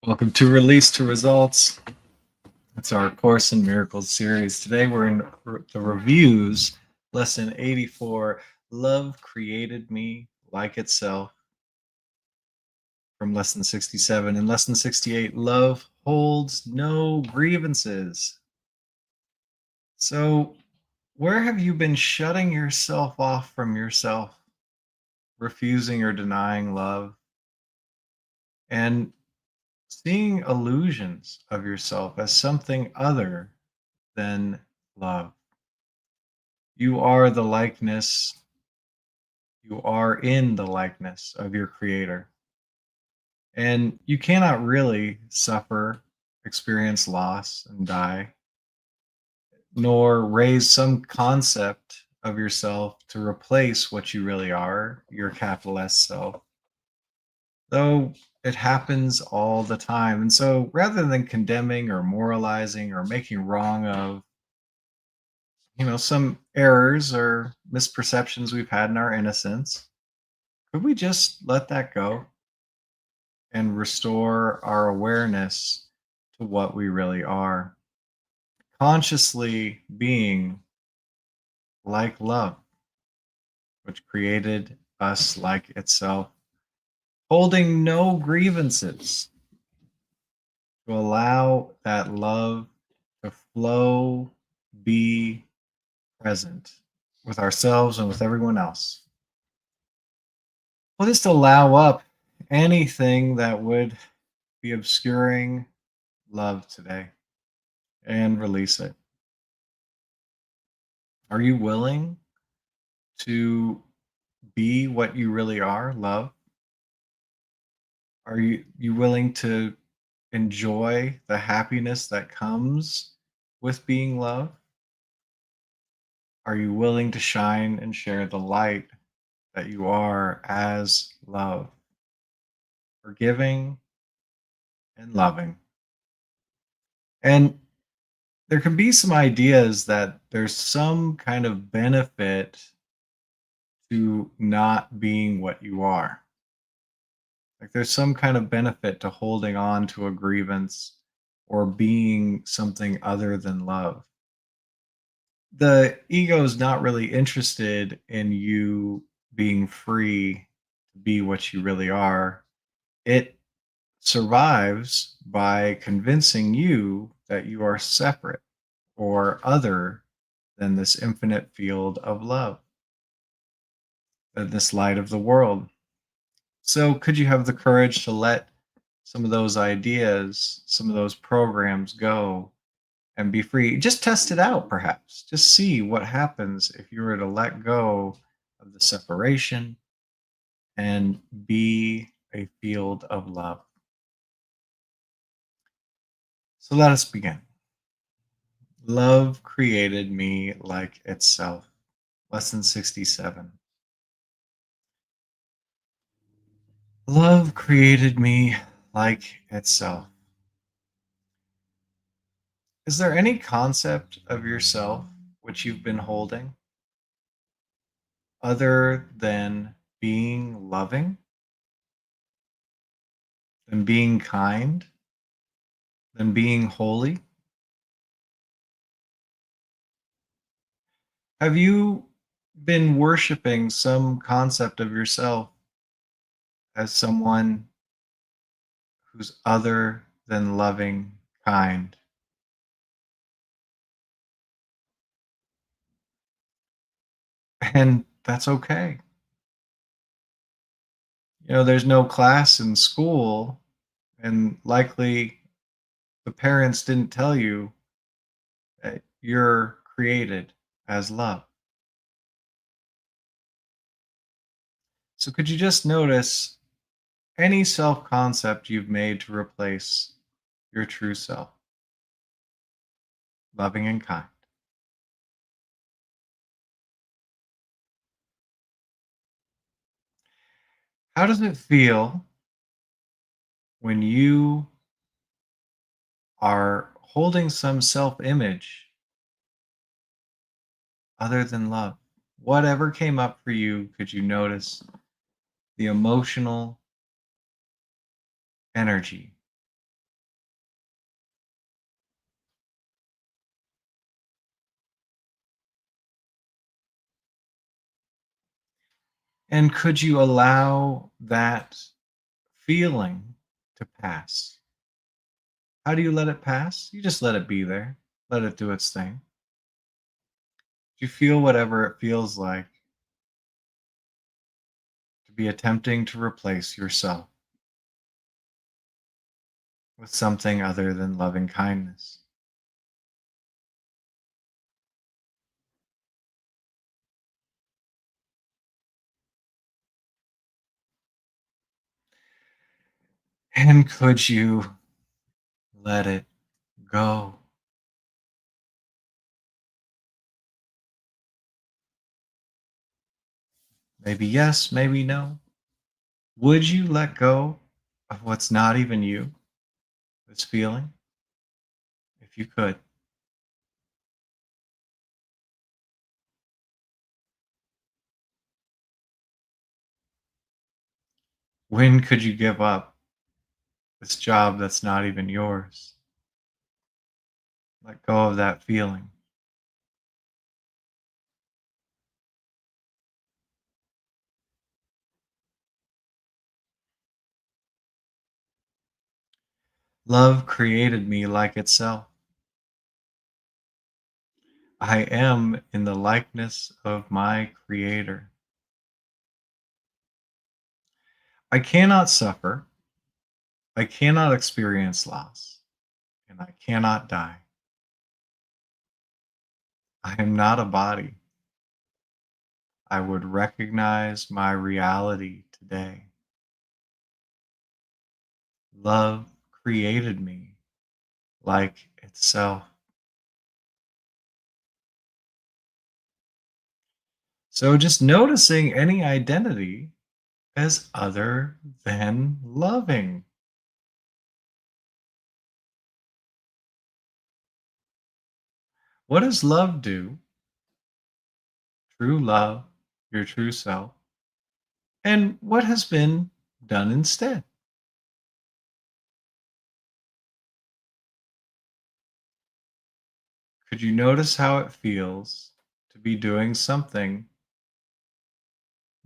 Welcome to Release to Results. It's our Course in Miracles series. Today we're in the reviews, lesson 84, Love Created Me Like Itself, from lesson 67. And lesson 68, Love Holds No Grievences. So, where have you been shutting yourself off from yourself, refusing or denying love, and seeing illusions of yourself as something other than love? You are the likeness, you are in the likeness of your creator. And you cannot really suffer, experience loss, and die, nor raise some concept of yourself to replace what you really are, your capital S self, though it happens all the time. And so rather than condemning or moralizing or making wrong of some errors or misperceptions we've had in our innocence, could we just let that go and restore our awareness to what we really are? Consciously being like love, which created us like itself, holding no grievances, to allow that love to flow, be present with ourselves and with everyone else. We'll just allow up anything that would be obscuring love today and release it. Are you willing to be what you really are, love? Are you willing to enjoy the happiness that comes with being love? Are you willing to shine and share the light that you are as love, forgiving and loving? And there can be some ideas that there's some kind of benefit to not being what you are. Like there's some kind of benefit to holding on to a grievance or being something other than love. The ego is not really interested in you being free to be what you really are. It survives by convincing you that you are separate or other than this infinite field of love, than this light of the world. So, could you have the courage to let some of those ideas, some of those programs go and be free? Just test it out, perhaps. Just see what happens if you were to let go of the separation and be a field of love. So, let us begin. Love created me like itself. Lesson 67. Love created me like itself. Is there any concept of yourself which you've been holding other than being loving, than being kind, than being holy? Have you been worshiping some concept of yourself as someone who's other than loving, kind? And that's okay. There's no class in school, and likely the parents didn't tell you that you're created as love. So could you just notice any self concept you've made to replace your true self, loving and kind? How does it feel when you are holding some self image other than love? Whatever came up for you, could you notice the emotional energy And could you allow that feeling to pass? How do you let it pass? You just let it be there. Let it do its thing. You feel whatever it feels like to be attempting to replace yourself with something other than loving kindness. And could you let it go? Maybe yes, maybe no. Would you let go of what's not even you, this feeling, if you could? When could you give up this job that's not even yours? Let go of that feeling. Love created me like itself. I am in the likeness of my Creator. I cannot suffer, I cannot experience loss, and I cannot die. I am not a body. I would recognize my reality today. Love created me like itself. So just noticing any identity as other than loving. What does love do? True love, your true self. And what has been done instead? Could you notice how it feels to be doing something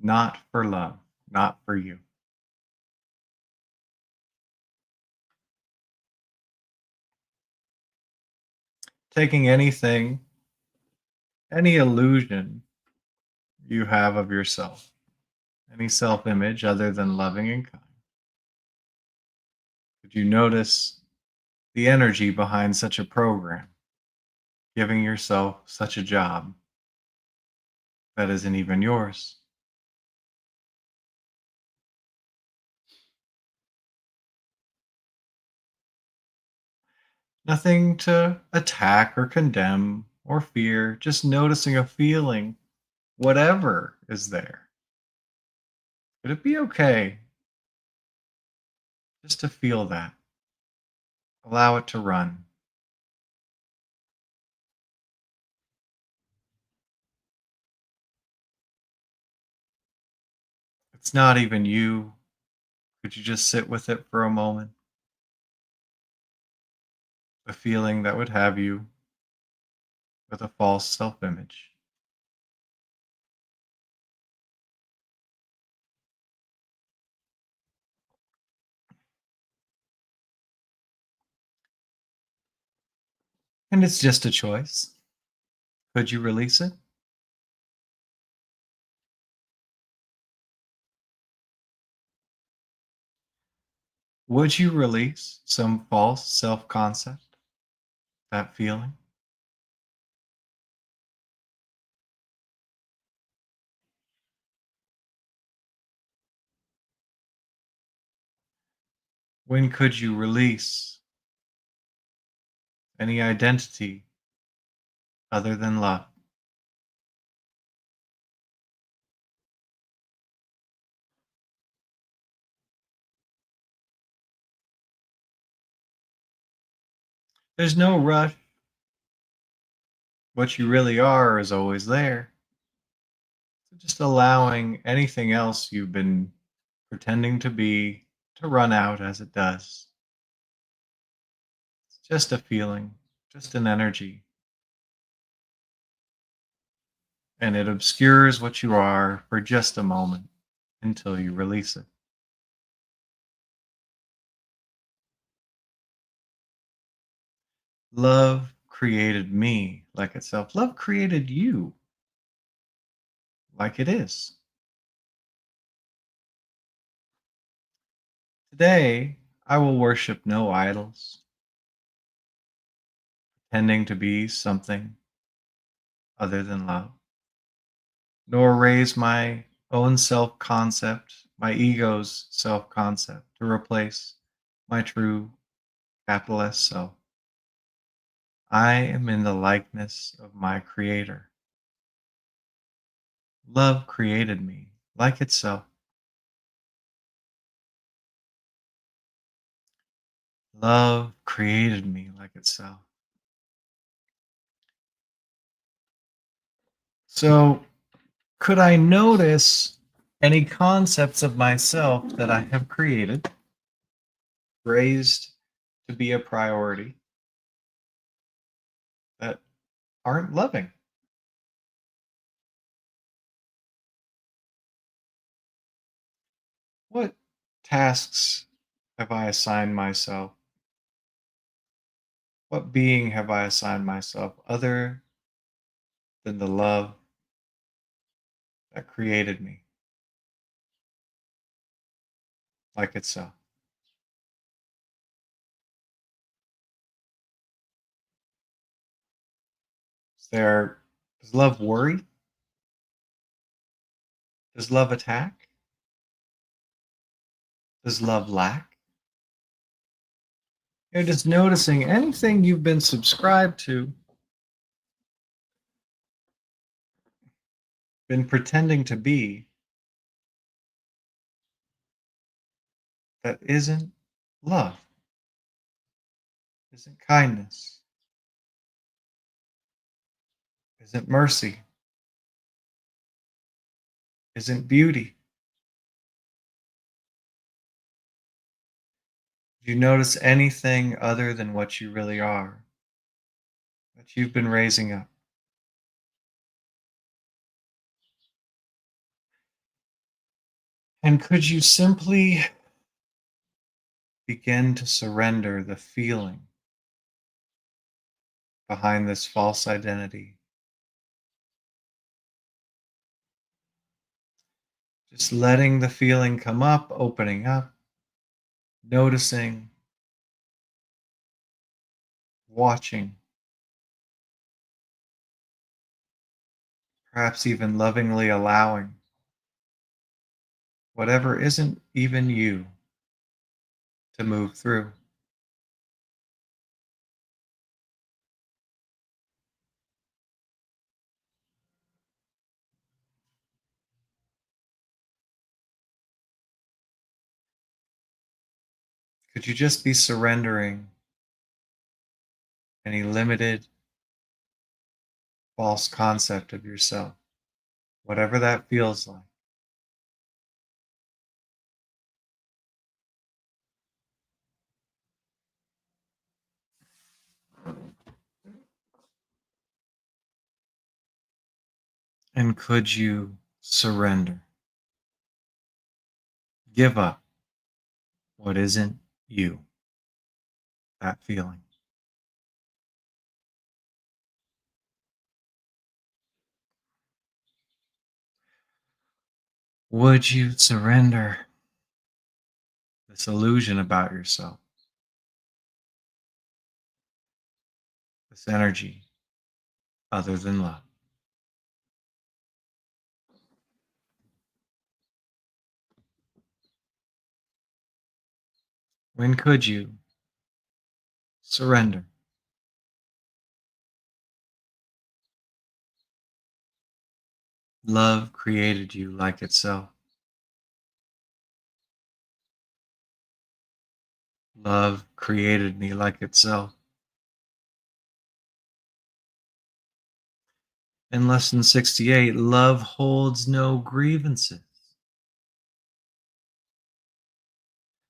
not for love, not for you? Taking anything, any illusion you have of yourself, any self image other than loving and kind. Could you notice the energy behind such a program, giving yourself such a job that isn't even yours? Nothing to attack or condemn or fear, just noticing a feeling, whatever is there. Would it be okay just to feel that? Allow it to run. It's not even you. Could you just sit with it for a moment? A feeling that would have you with a false self image. And it's just a choice. Could you release it? Would you release some false self concept, that feeling? When could you release any identity other than love? There's no rush. What you really are is always there. So just allowing anything else you've been pretending to be to run out as it does. It's just a feeling, just an energy, and it obscures what you are for just a moment. until you release it. Love created me like itself. Love created you like it is. Today, I will worship no idols, pretending to be something other than love, nor raise my own self concept, my ego's self concept, to replace my true capital S self. I am in the likeness of my Creator. Love created me like itself. Love created me like itself. So, could I notice any concepts of myself that I have created, raised to be a priority, that aren't loving? What tasks have I assigned myself? What being have I assigned myself other than the love that created me like itself? Is there, does love worry? Does love attack? Does love lack? You're just noticing anything you've been subscribed to, been pretending to be, that isn't love, isn't kindness, isn't mercy, isn't beauty. Do you notice anything other than what you really are that you've been raising up? And could you simply begin to surrender the feeling behind this false identity? Just letting the feeling come up, opening up, noticing, watching, perhaps even lovingly allowing whatever isn't even you to move through. Could you just be surrendering any limited false concept of yourself, whatever that feels like? And could you surrender, give up what isn't you, that feeling? Would you surrender this illusion about yourself, this energy other than love? When could you surrender? Love created you like itself. Love created me like itself. In lesson 68, love holds no grievances.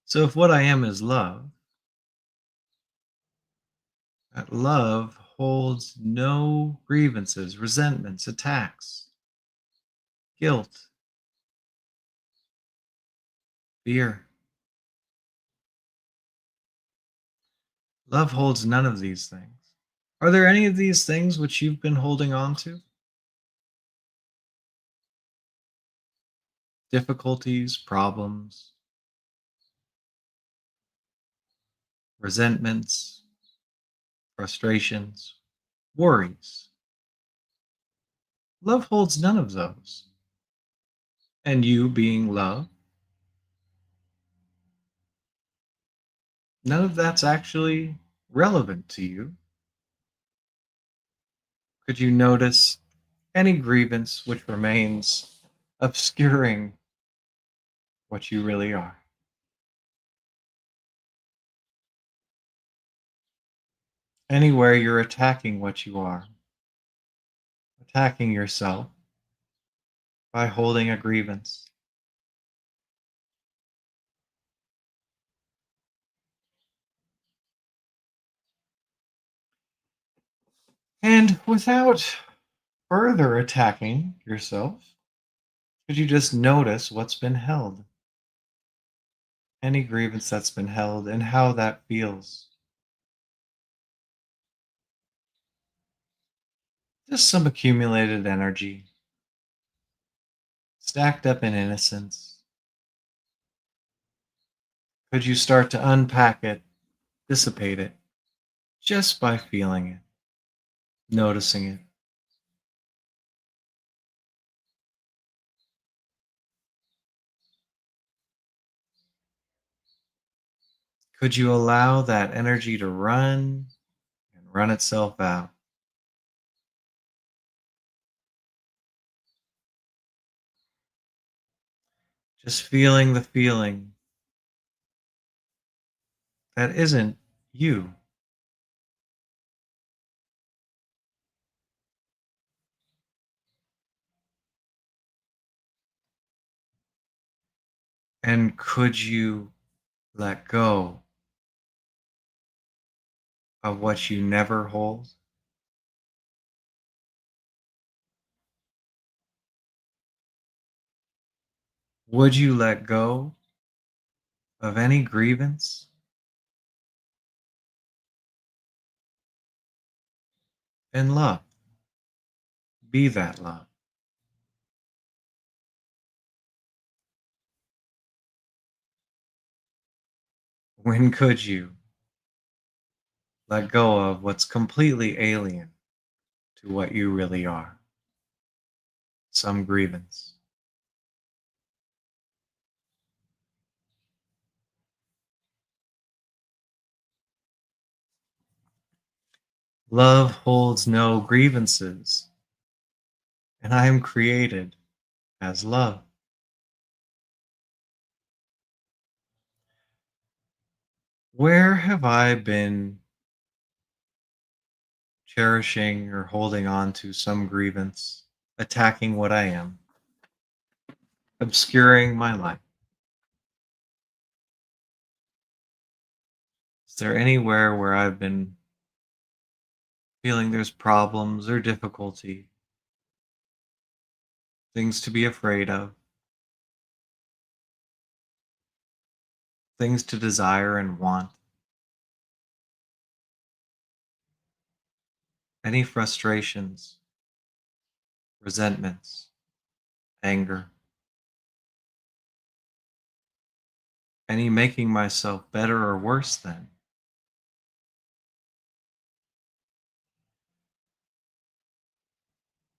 So if what I am is love, that love holds no grievances, resentments, attacks, guilt, fear. Love holds none of these things. Are there any of these things which you've been holding on to? Difficulties, problems, resentments, frustrations, worries. Love holds none of those. And you being love, none of that's actually relevant to you. Could you notice any grievance which remains obscuring what you really are? Anywhere you're attacking what you are, attacking yourself by holding a grievance. And without further attacking yourself, could you just notice what's been held? Any grievance that's been held and how that feels. Just some accumulated energy, stacked up in innocence. Could you start to unpack it, dissipate it, just by feeling it, noticing it? Could you allow that energy to run and run itself out? Just feeling the feeling that isn't you. And could you let go of what you never hold? Would you let go of any grievance and love? Be that love. When could you let go of what's completely alien to what you really are? Some grievance. Love holds no grievances, and I am created as love. Where have I been cherishing or holding on to some grievance, attacking what I am, obscuring my life? Is there anywhere where I've been feeling there's problems or difficulty, things to be afraid of, things to desire and want, any frustrations, resentments, anger, any making myself better or worse than?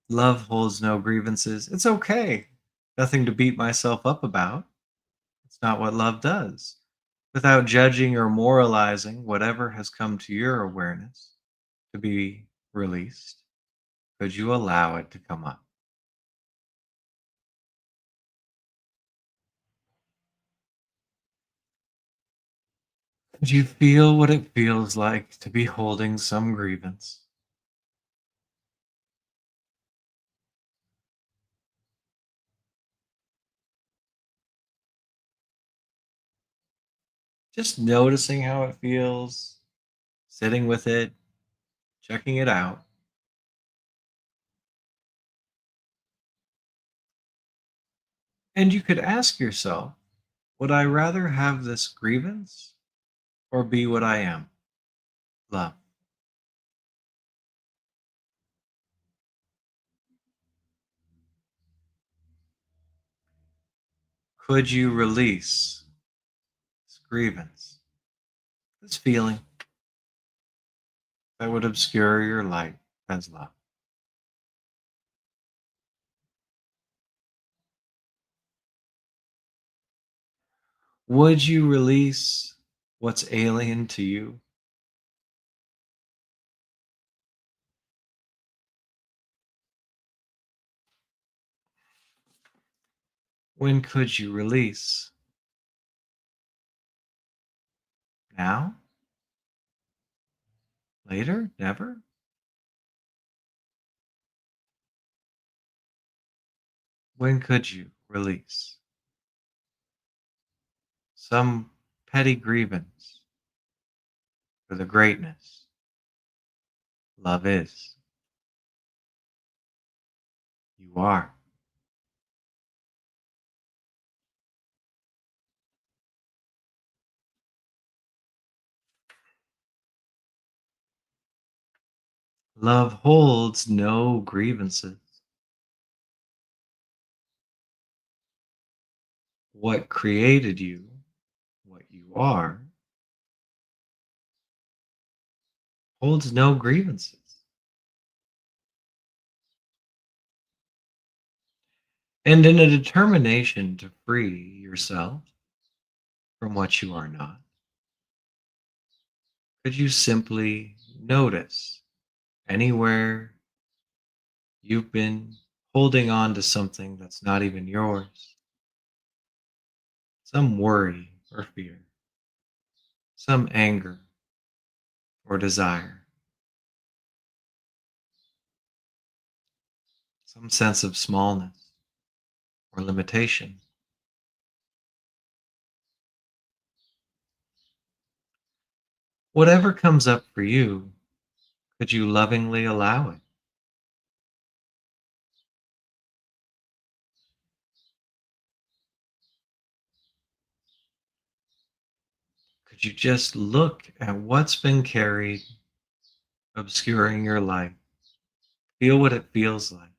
Love holds no grievances. It's okay. Nothing to beat myself up about. It's not what love does. Without judging or moralizing whatever has come to your awareness to be released, could you allow it to come up? Could you feel what it feels like to be holding some grievance? Just noticing how it feels, sitting with it, checking it out. And you could ask yourself, Would I rather have this grievance or be what I am? Love. Could you release this grievance, this feeling that would obscure your light as love? Would you release what's alien to you? When could you release? Now? Later? Never? When could you release some petty grievance for the greatness love is? You are. Love holds no grievances. What created you, what you are, holds no grievances. And in a determination to free yourself from what you are not, could you simply notice anywhere you've been holding on to something that's not even yours? Some worry or fear, some anger or desire, some sense of smallness or limitation. Whatever comes up for you, could you lovingly allow it? Could you just look at what's been carried, obscuring your life? Feel what it feels like.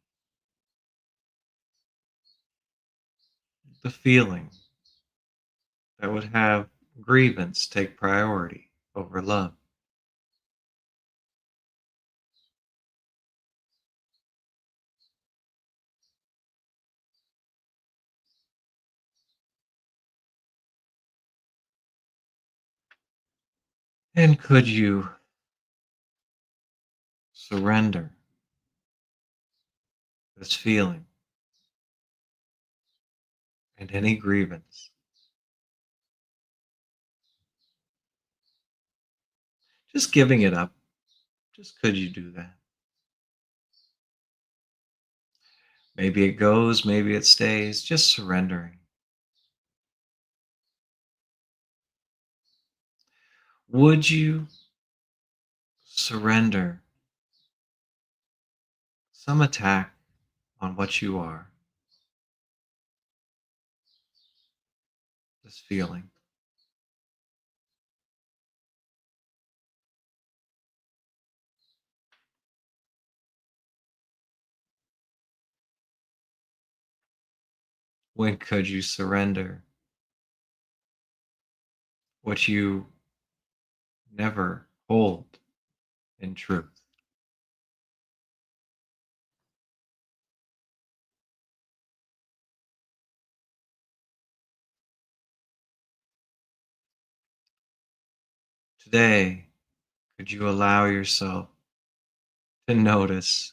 The feeling that would have grievance take priority over love. And could you surrender this feeling and any grievance? Just giving it up. Just could you do that? Maybe it goes, maybe it stays. Just surrendering. Would you surrender some attack on what you are, this feeling? When could you surrender what you never hold in truth? Today, could you allow yourself to notice,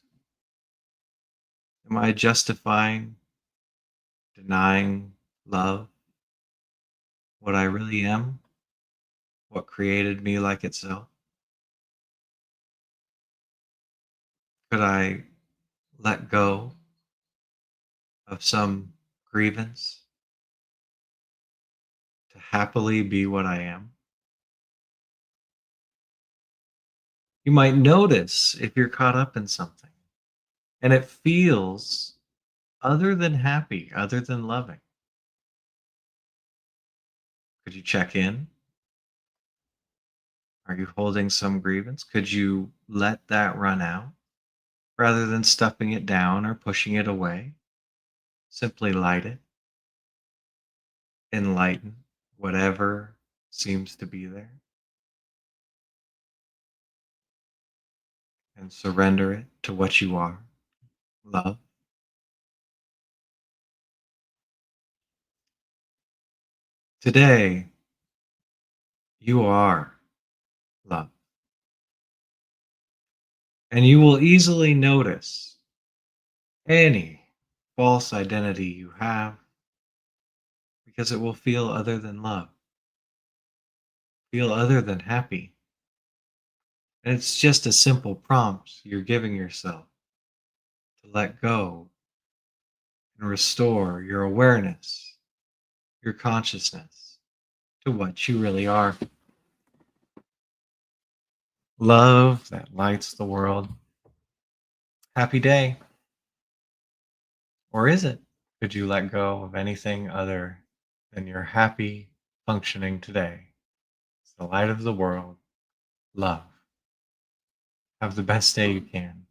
am I justifying, denying love, what I really am, what created me like itself? Could I let go of some grievance to happily be what I am? You might notice if you're caught up in something and it feels other than happy, other than loving. Could you check in? Are you holding some grievance? Could you let that run out rather than stuffing it down or pushing it away? Simply light it, enlighten whatever seems to be there, and surrender it to what you are, love. Today, you are love. And you will easily notice any false identity you have because it will feel other than love, feel other than happy. And it's just a simple prompt you're giving yourself to let go and restore your awareness, your consciousness to what you really are. Love that lights the world. Happy day. Or is it? Could you let go of anything other than your happy functioning today? It's the light of the world. Love. Have the best day you can.